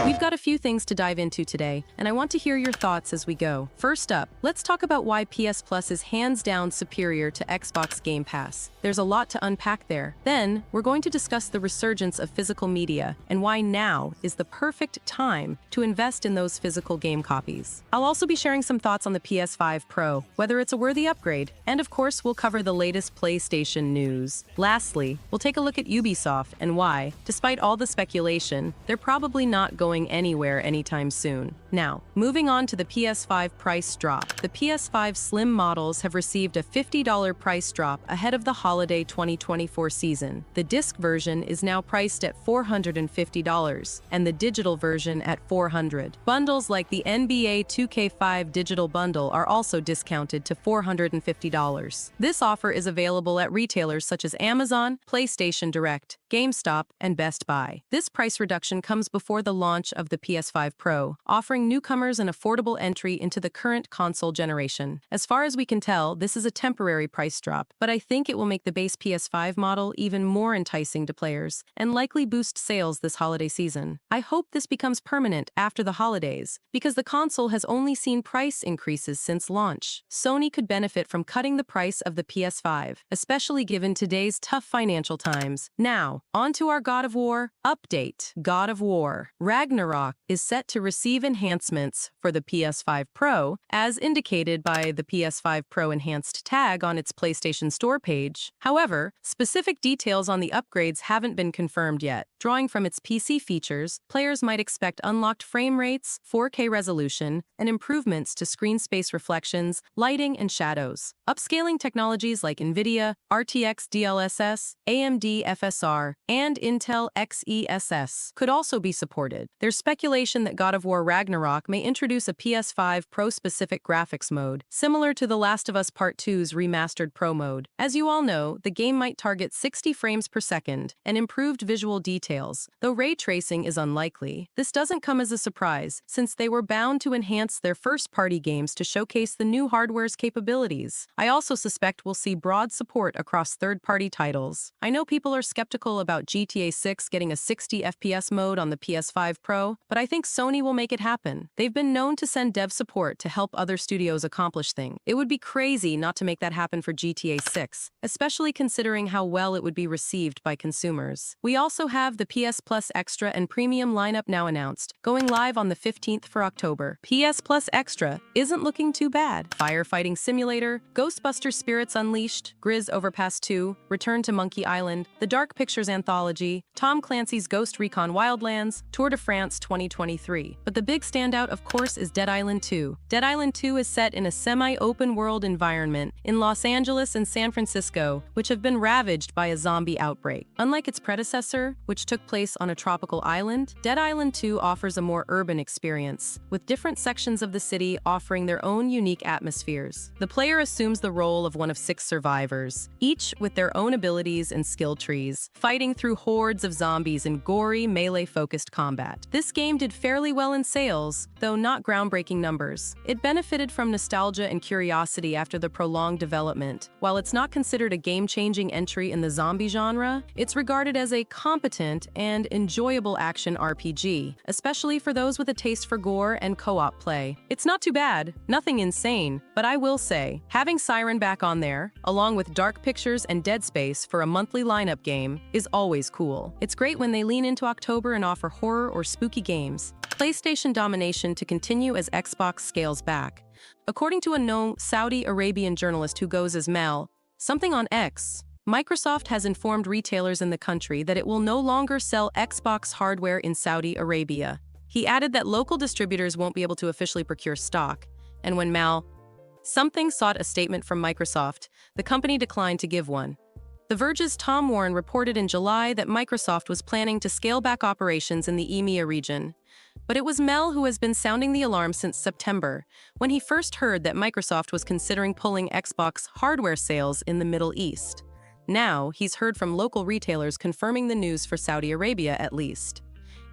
We've got a few things to dive into today, and I want to hear your thoughts as we go. First up, let's talk about why PS Plus is hands down superior to Xbox Game Pass. There's a lot to unpack there. Then, we're going to discuss the resurgence of physical media and why now is the perfect time to invest in those physical game copies. I'll also be sharing some thoughts on the PS5 Pro, whether it's a worthy upgrade, and of course, we'll cover the latest PlayStation news. Lastly, we'll take a look at Ubisoft and why, despite all the speculation, they're probably not going anywhere anytime soon. Now, moving on to the PS5 price drop. The PS5 Slim models have received a $50 price drop ahead of the holiday 2024 season. The disc version is now priced at $450 and the digital version at $400. Bundles like the NBA 2K5 digital bundle are also discounted to $450. This offer is available at retailers such as Amazon, PlayStation Direct, GameStop, and Best Buy. This price reduction comes before the launch of the PS5 Pro, offering newcomers an affordable entry into the current console generation. As far as we can tell, this is a temporary price drop, but I think it will make the base PS5 model even more enticing to players and likely boost sales this holiday season. I hope this becomes permanent after the holidays, because the console has only seen price increases since launch. Sony could benefit from cutting the price of the PS5, especially given today's tough financial times. Now, on to our God of War update. God of War Ragnarok is set to receive enhancements for the PS5 Pro, as indicated by the PS5 Pro Enhanced tag on its PlayStation Store page. However, specific details on the upgrades haven't been confirmed yet. Drawing from its PC features, players might expect unlocked frame rates, 4K resolution, and improvements to screen space reflections, lighting, and shadows. Upscaling technologies like NVIDIA, RTX DLSS, AMD FSR, and Intel XeSS could also be supported. There's speculation that God of War Ragnarok may introduce a PS5 Pro-specific graphics mode, similar to The Last of Us Part 2's remastered Pro mode. As you all know, the game might target 60 frames per second and improved visual details, though ray tracing is unlikely. This doesn't come as a surprise, since they were bound to enhance their first-party games to showcase the new hardware's capabilities. I also suspect we'll see broad support across third-party titles. I know people are skeptical about GTA 6 getting a 60 FPS mode on the PS5 Pro, but I think Sony will make it happen. They've been known to send dev support to help other studios accomplish things. It would be crazy not to make that happen for GTA 6, especially considering how well it would be received by consumers. We also have the PS Plus Extra and Premium lineup now announced, going live on the 15th for October. PS Plus Extra isn't looking too bad. Firefighting Simulator, Ghostbuster Spirits Unleashed, Grizz Overpass 2, Return to Monkey Island, The Dark Pictures Anthology, Tom Clancy's Ghost Recon Wildlands, Tour de France 2023. But the big standout, of course, is Dead Island 2. Dead Island 2 is set in a semi-open world environment in Los Angeles and San Francisco, which have been ravaged by a zombie outbreak. Unlike its predecessor, which took place on a tropical island, Dead Island 2 offers a more urban experience, with different sections of the city offering their own unique atmospheres. The player assumes the role of one of 6 survivors, each with their own abilities and skill trees, fighting through hordes of zombies in gory, melee-focused combat. This game did fairly well in sales, though not groundbreaking numbers. It benefited from nostalgia and curiosity after the prolonged development. While it's not considered a game-changing entry in the zombie genre, it's regarded as a competent and enjoyable action RPG, especially for those with a taste for gore and co-op play. It's not too bad, nothing insane, but I will say, having Siren back on there, along with Dark Pictures and Dead Space for a monthly lineup game, is always cool. It's great when they lean into October and offer horror or spooky games. PlayStation domination to continue as Xbox scales back. According to a known Saudi Arabian journalist who goes as Mel, something on X, Microsoft has informed retailers in the country that it will no longer sell Xbox hardware in Saudi Arabia. He added that local distributors won't be able to officially procure stock, and when Something sought a statement from Microsoft, the company declined to give one. The Verge's Tom Warren reported in July that Microsoft was planning to scale back operations in the EMEA region. But it was Mel who has been sounding the alarm since September, when he first heard that Microsoft was considering pulling Xbox hardware sales in the Middle East. Now, he's heard from local retailers confirming the news for Saudi Arabia at least.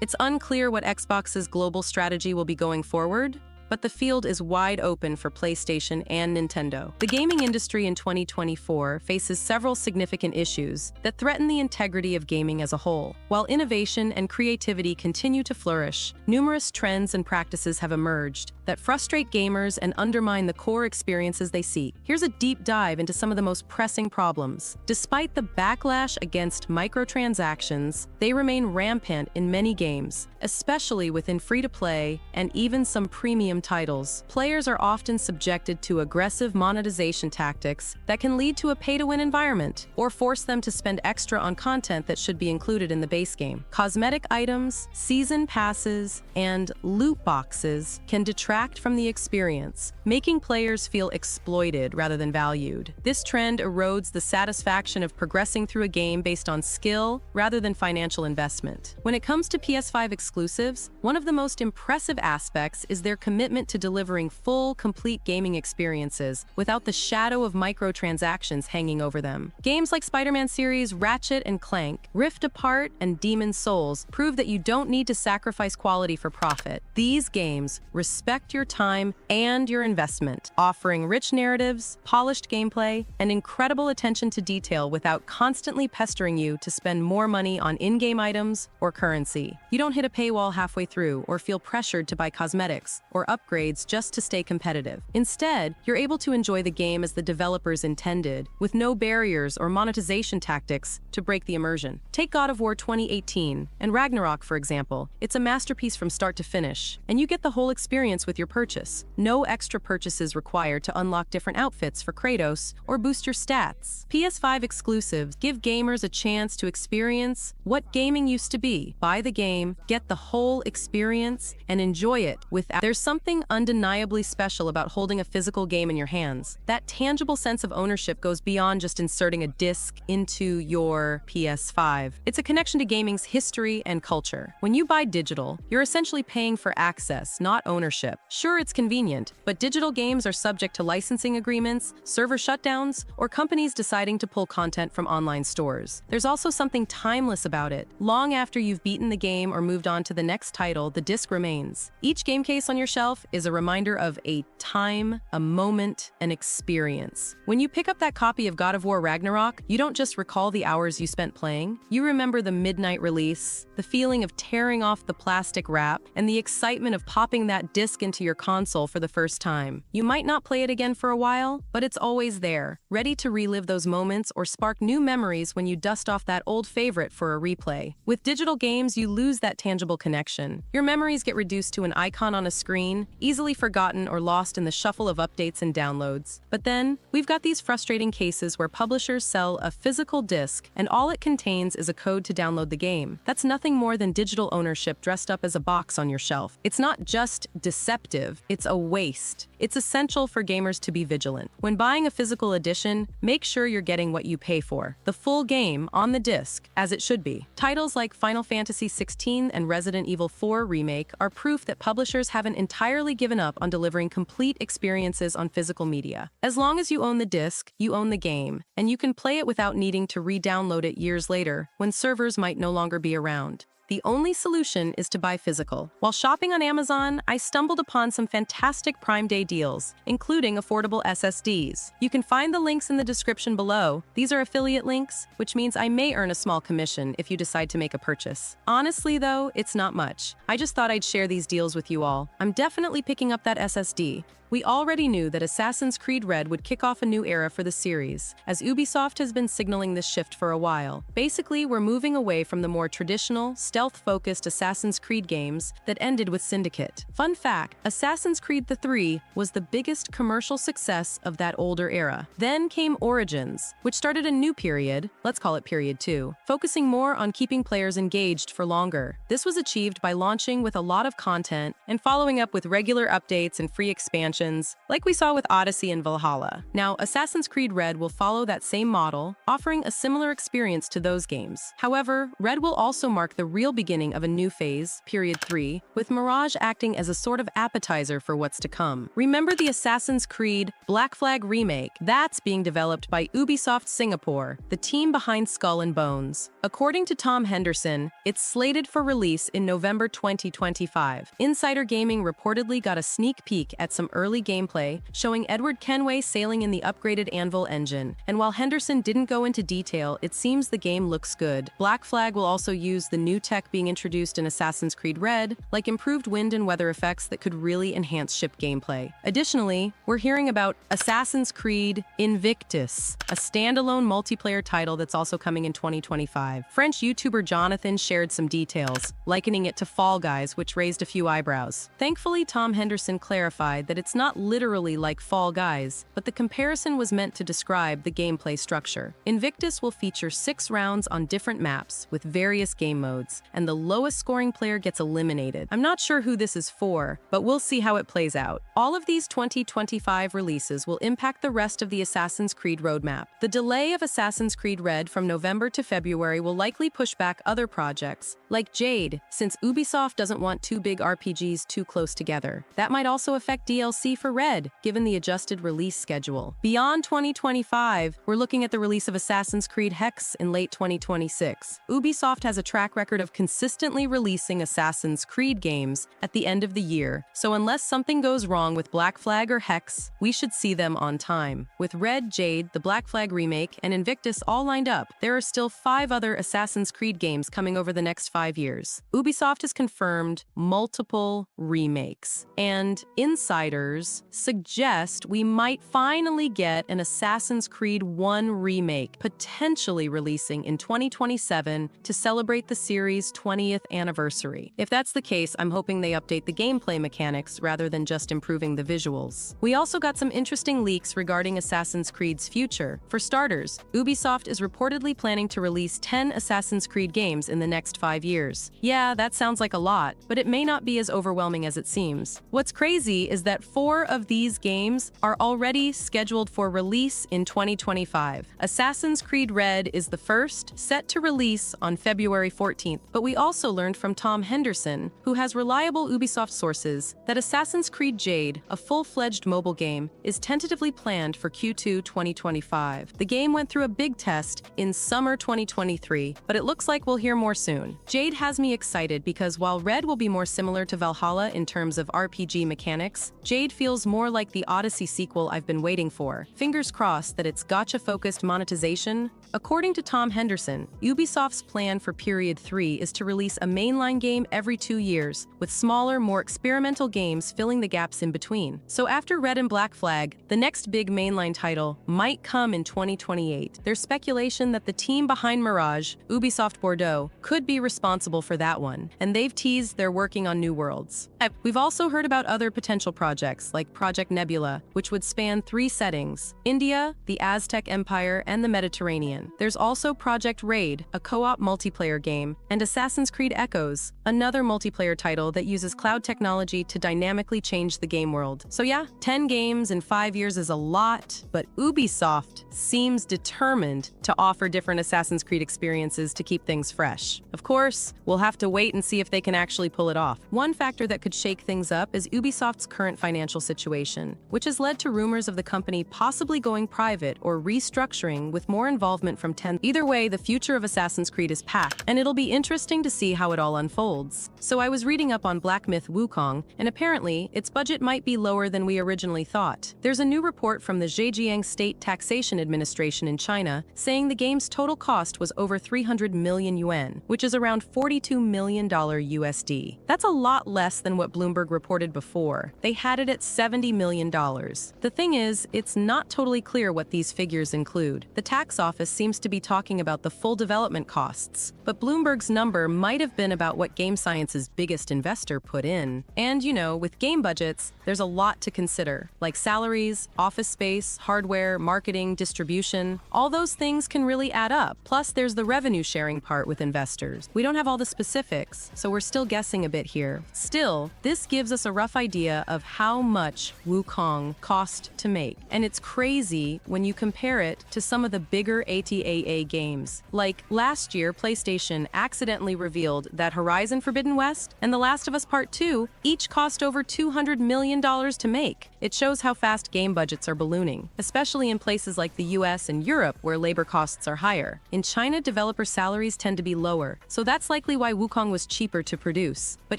It's unclear what Xbox's global strategy will be going forward, but the field is wide open for PlayStation and Nintendo. The gaming industry in 2024 faces several significant issues that threaten the integrity of gaming as a whole. While innovation and creativity continue to flourish, numerous trends and practices have emerged that frustrate gamers and undermine the core experiences they seek. Here's a deep dive into some of the most pressing problems. Despite the backlash against microtransactions, they remain rampant in many games, especially within free-to-play and even some premium titles. Players are often subjected to aggressive monetization tactics that can lead to a pay-to-win environment or force them to spend extra on content that should be included in the base game. Cosmetic items, season passes, and loot boxes can detract from the experience, making players feel exploited rather than valued. This trend erodes the satisfaction of progressing through a game based on skill rather than financial investment. When it comes to PS5 exclusives, one of the most impressive aspects is their commitment to delivering full, complete gaming experiences without the shadow of microtransactions hanging over them. Games like Spider-Man series, Ratchet and Clank, Rift Apart, and Demon's Souls prove that you don't need to sacrifice quality for profit. These games respect your time and your investment, offering rich narratives, polished gameplay, and incredible attention to detail without constantly pestering you to spend more money on in-game items or currency. You don't hit a paywall halfway through or feel pressured to buy cosmetics or upgrades just to stay competitive. Instead, you're able to enjoy the game as the developers intended, with no barriers or monetization tactics to break the immersion. Take God of War 2018 and Ragnarok, for example. It's a masterpiece from start to finish, and you get the whole experience with your purchase. No extra purchases required to unlock different outfits for Kratos or boost your stats. PS5 exclusives give gamers a chance to experience what gaming used to be. Buy the game, get the whole experience, and enjoy it without. There's something undeniably special about holding a physical game in your hands. That tangible sense of ownership goes beyond just inserting a disc into your PS5. It's a connection to gaming's history and culture. When you buy digital, you're essentially paying for access, not ownership. Sure, it's convenient, but digital games are subject to licensing agreements, server shutdowns, or companies deciding to pull content from online stores. There's also something timeless about it. Long after you've beaten the game or moved on to the next title, the disc remains. Each game case on your shelf is a reminder of a time, a moment, an experience. When you pick up that copy of God of War Ragnarok, you don't just recall the hours you spent playing. You remember the midnight release, the feeling of tearing off the plastic wrap, and the excitement of popping that disc into your console for the first time. You might not play it again for a while, but it's always there, ready to relive those moments or spark new memories when you dust off that old favorite for a replay. With digital games, you lose that tangible connection. Your memories get reduced to an icon on a screen, easily forgotten or lost in the shuffle of updates and downloads. But then, we've got these frustrating cases where publishers sell a physical disc and all it contains is a code to download the game. That's nothing more than digital ownership dressed up as a box on your shelf. It's not just deceptive, it's a waste. It's essential for gamers to be vigilant. When buying a physical edition, make sure you're getting what you pay for. The full game on the disc, as it should be. Titles like Final Fantasy XVI and Resident Evil 4 Remake are proof that publishers haven't entirely given up on delivering complete experiences on physical media. As long as you own the disc, you own the game, and you can play it without needing to re-download it years later when servers might no longer be around. The only solution is to buy physical. While shopping on Amazon, I stumbled upon some fantastic Prime Day deals, including affordable SSDs. You can find the links in the description below. These are affiliate links, which means I may earn a small commission if you decide to make a purchase. Honestly though, it's not much. I just thought I'd share these deals with you all. I'm definitely picking up that SSD. We already knew that Assassin's Creed Red would kick off a new era for the series, as Ubisoft has been signaling this shift for a while. Basically, we're moving away from the more traditional, stealth-focused Assassin's Creed games that ended with Syndicate. Fun fact, Assassin's Creed 3 was the biggest commercial success of that older era. Then came Origins, which started a new period, let's call it Period 2, focusing more on keeping players engaged for longer. This was achieved by launching with a lot of content and following up with regular updates and free expansions, like we saw with Odyssey and Valhalla. Now, Assassin's Creed Red will follow that same model, offering a similar experience to those games. However, Red will also mark the real real beginning of a new phase, Period 3, with Mirage acting as a sort of appetizer for what's to come. Remember the Assassin's Creed Black Flag remake? That's being developed by Ubisoft Singapore, the team behind Skull and Bones. According to Tom Henderson, it's slated for release in November 2025. Insider Gaming reportedly got a sneak peek at some early gameplay, showing Edward Kenway sailing in the upgraded Anvil engine. And while Henderson didn't go into detail, it seems the game looks good. Black Flag will also use the new tech being introduced in Assassin's Creed Red, like improved wind and weather effects that could really enhance ship gameplay. Additionally, we're hearing about Assassin's Creed Invictus, a standalone multiplayer title that's also coming in 2025. French YouTuber Jonathan shared some details, likening it to Fall Guys, which raised a few eyebrows. Thankfully, Tom Henderson clarified that it's not literally like Fall Guys, but the comparison was meant to describe the gameplay structure. Invictus will feature 6 rounds on different maps with various game modes, and the lowest scoring player gets eliminated. I'm not sure who this is for, but we'll see how it plays out. All of these 2025 releases will impact the rest of the Assassin's Creed roadmap. The delay of Assassin's Creed Red from November to February will likely push back other projects, like Jade, since Ubisoft doesn't want 2 big RPGs too close together. That might also affect DLC for Red, given the adjusted release schedule. Beyond 2025, we're looking at the release of Assassin's Creed Hexe in late 2026. Ubisoft has a track record of consistently releasing Assassin's Creed games at the end of the year, so unless something goes wrong with Black Flag or Hexe, we should see them on time. With Red, Jade, the Black Flag remake, and Invictus all lined up, there are still 5 other Assassin's Creed games coming over the next 5 years. Ubisoft has confirmed multiple remakes, and insiders suggest we might finally get an Assassin's Creed 1 remake, potentially releasing in 2027 to celebrate the series' 20th anniversary. If that's the case, I'm hoping they update the gameplay mechanics rather than just improving the visuals. We also got some interesting leaks regarding Assassin's Creed's future. For starters, Ubisoft is reportedly planning to release 10 Assassin's Creed games in the next 5 years. Yeah, that sounds like a lot, but it may not be as overwhelming as it seems. What's crazy is that 4 of these games are already scheduled for release in 2025. Assassin's Creed Red is the first, set to release on February 14th, but we also learned from Tom Henderson, who has reliable Ubisoft sources, that Assassin's Creed Jade, a full-fledged mobile game, is tentatively planned for Q2 2025. The game went through a big test in summer 2023, but it looks like we'll hear more soon. Jade has me excited because while Red will be more similar to Valhalla in terms of RPG mechanics, Jade feels more like the Odyssey sequel I've been waiting for. Fingers crossed that it's gacha-focused monetization. According to Tom Henderson, Ubisoft's plan for Period 3 is to release a mainline game every 2 years, with smaller, more experimental games filling the gaps in between. So after Red and Black Flag, the next big mainline title might come in 2028. There's speculation that the team behind Mirage, Ubisoft Bordeaux, could be responsible for that one, and they've teased they're working on new worlds. We've also heard about other potential projects, like Project Nebula, which would span 3 settings: India, the Aztec Empire, and the Mediterranean. There's also Project Raid, a co-op multiplayer game, and Assassin's Creed Echoes, another multiplayer title that uses cloud technology to dynamically change the game world. So yeah, 10 games in 5 years is a lot, but Ubisoft seems determined to offer different Assassin's Creed experiences to keep things fresh. Of course, we'll have to wait and see if they can actually pull it off. One factor that could shake things up is Ubisoft's current financial situation, which has led to rumors of the company possibly going private or restructuring with more involvement from 10. Either way, the future of Assassin's Creed is packed, and it'll be interesting to see how it all unfolds. So I was reading up on Black Myth Wukong, and apparently its budget might be lower than we originally thought. There's a new report from the Zhejiang State Taxation Administration in China saying the game's total cost was over 300 million yuan, which is around $42 million USD. That's a lot less than what Bloomberg reported before. They had it at $70 million. The thing is, it's not totally clear what these figures include. The tax office seems to be talking about the full development costs, but Bloomberg's number might have been about what Game Science's biggest investor put in. And you know, with game budgets, there's a lot to consider, like salaries, office space, hardware, marketing, distribution. All those things can really add up. Plus, there's the revenue sharing part with investors. We don't have all the specifics, so we're still guessing a bit here. Still, this gives us a rough idea of how much Wukong cost to make. And it's crazy when you compare it to some of the bigger AAA games. Like last year, PlayStation accidentally recently revealed that Horizon Forbidden West and The Last of Us Part 2 each cost over $200 million to make. It shows how fast game budgets are ballooning, especially in places like the US and Europe where labor costs are higher. In China, developer salaries tend to be lower, so that's likely why Wukong was cheaper to produce. But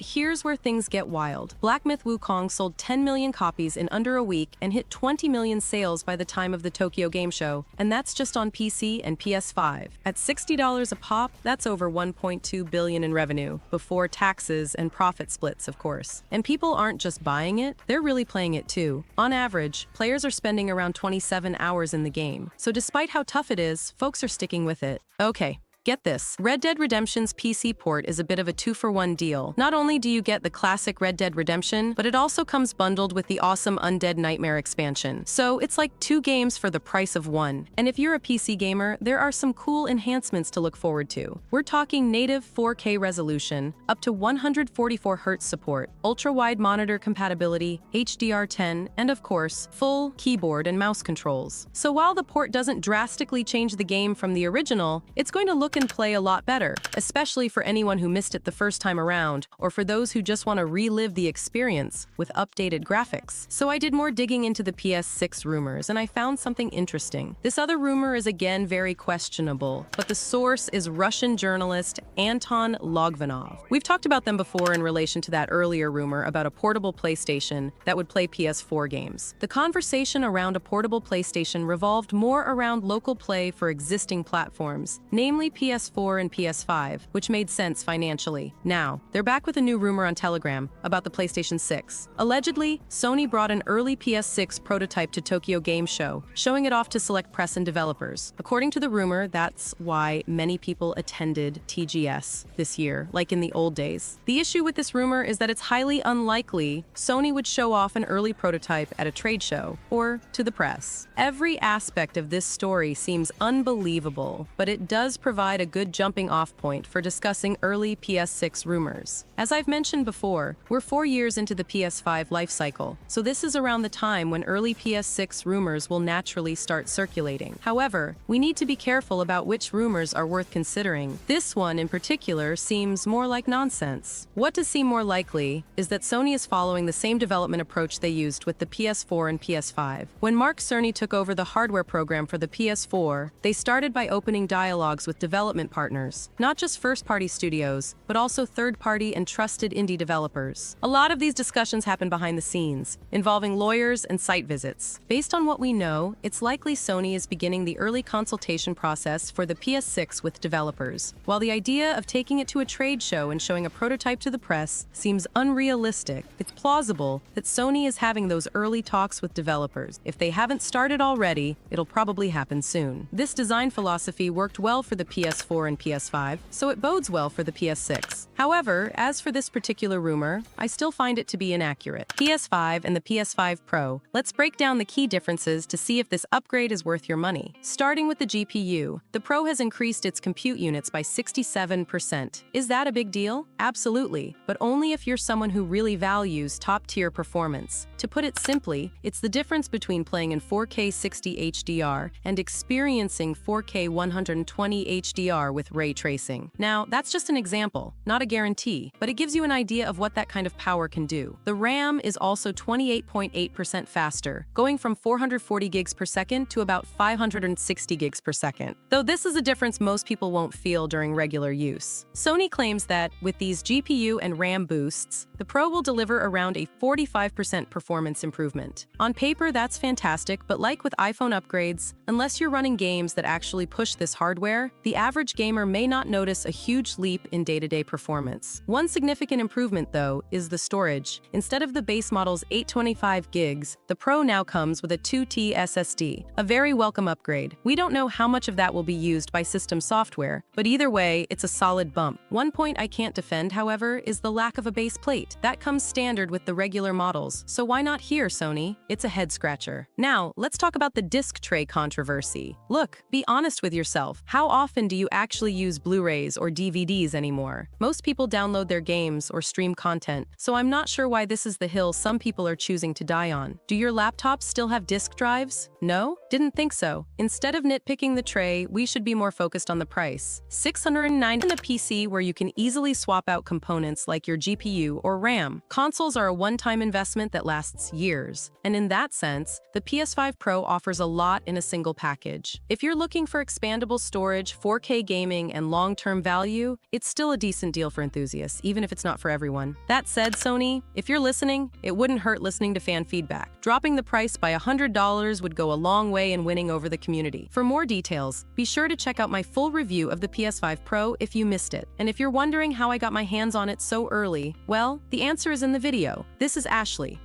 here's where things get wild. Black Myth Wukong sold 10 million copies in under a week and hit 20 million sales by the time of the Tokyo Game Show, and that's just on PC and PS5. At $60 a pop, that's over $1.2 billion in revenue, before taxes and profit splits, of course. And people aren't just buying it, they're really playing it too. On average, players are spending around 27 hours in the game. So despite how tough it is, folks are sticking with it. Okay. Get this, Red Dead Redemption's PC port is a bit of a 2-for-1 deal. Not only do you get the classic Red Dead Redemption, but it also comes bundled with the awesome Undead Nightmare expansion. So it's like 2 games for the price of 1. And if you're a PC gamer, there are some cool enhancements to look forward to. We're talking native 4K resolution, up to 144Hz support, ultra-wide monitor compatibility, HDR10, and of course, full keyboard and mouse controls. So while the port doesn't drastically change the game from the original, it's going to look and play a lot better, especially for anyone who missed it the first time around, or for those who just want to relive the experience with updated graphics. So I did more digging into the PS6 rumors, and I found something interesting. This other rumor is again very questionable, but the source is Russian journalist Anton Logvinov. We've talked about them before in relation to that earlier rumor about a portable PlayStation that would play PS4 games. The conversation around a portable PlayStation revolved more around local play for existing platforms, namely PS4 and PS5, which made sense financially. Now, they're back with a new rumor on Telegram about the PlayStation 6. Allegedly, Sony brought an early PS6 prototype to Tokyo Game Show, showing it off to select press and developers. According to the rumor, that's why many people attended TGS this year, like in the old days. The issue with this rumor is that it's highly unlikely Sony would show off an early prototype at a trade show or to the press. Every aspect of this story seems unbelievable, but it does provide a good jumping-off point for discussing early PS6 rumors. As I've mentioned before, we're 4 years into the PS5 life cycle, so this is around the time when early PS6 rumors will naturally start circulating. However, we need to be careful about which rumors are worth considering. This one in particular seems more like nonsense. What does seem more likely is that Sony is following the same development approach they used with the PS4 and PS5. When Mark Cerny took over the hardware program for the PS4, they started by opening dialogues with development partners, not just first-party studios, but also third-party and trusted indie developers. A lot of these discussions happen behind the scenes, involving lawyers and site visits. Based on what we know, it's likely Sony is beginning the early consultation process for the PS6 with developers. While the idea of taking it to a trade show and showing a prototype to the press seems unrealistic, it's plausible that Sony is having those early talks with developers. If they haven't started already, it'll probably happen soon. This design philosophy worked well for the PS4 and PS5, so it bodes well for the PS6. However, as for this particular rumor, I still find it to be inaccurate. PS5 and the PS5 Pro. Let's break down the key differences to see if this upgrade is worth your money. Starting with the GPU, the Pro has increased its compute units by 67%. Is that a big deal? Absolutely, but only if you're someone who really values top-tier performance. To put it simply, it's the difference between playing in 4K 60 HDR and experiencing 4K 120 HDR with ray tracing. Now, that's just an example, not a guarantee, but it gives you an idea of what that kind of power can do. The RAM is also 28.8% faster, going from 440 gigs per second to about 560 gigs per second. Though this is a difference most people won't feel during regular use. Sony claims that, with these GPU and RAM boosts, the Pro will deliver around a 45% performance improvement. On paper, that's fantastic, but like with iPhone upgrades, unless you're running games that actually push this hardware, the average gamer may not notice a huge leap in day-to-day performance. One significant improvement, though, is the storage. Instead of the base model's 825 gigs, the Pro now comes with a 2TB SSD, a very welcome upgrade. We don't know how much of that will be used by system software, but either way, it's a solid bump. One point I can't defend, however, is the lack of a base plate. That comes standard with the regular models, so why not here, Sony? It's a head-scratcher. Now, let's talk about the disc tray controversy. Look, be honest with yourself. How often do do you actually use Blu-rays or DVDs anymore? Most people download their games or stream content, so I'm not sure why this is the hill some people are choosing to die on. Do your laptops still have disk drives? No? Didn't think so. Instead of nitpicking the tray, we should be more focused on the price. $609 in a PC where you can easily swap out components like your GPU or RAM. Consoles are a one-time investment that lasts years, and in that sense, the PS5 Pro offers a lot in a single package. If you're looking for expandable storage, 4K gaming, and long-term value, it's still a decent deal for enthusiasts, even if it's not for everyone. That said, Sony, if you're listening, it wouldn't hurt listening to fan feedback. Dropping the price by $100 would go a long way in winning over the community. For more details, be sure to check out my full review of the PS5 Pro if you missed it. And if you're wondering how I got my hands on it so early, well, the answer is in the video. This is Ashley.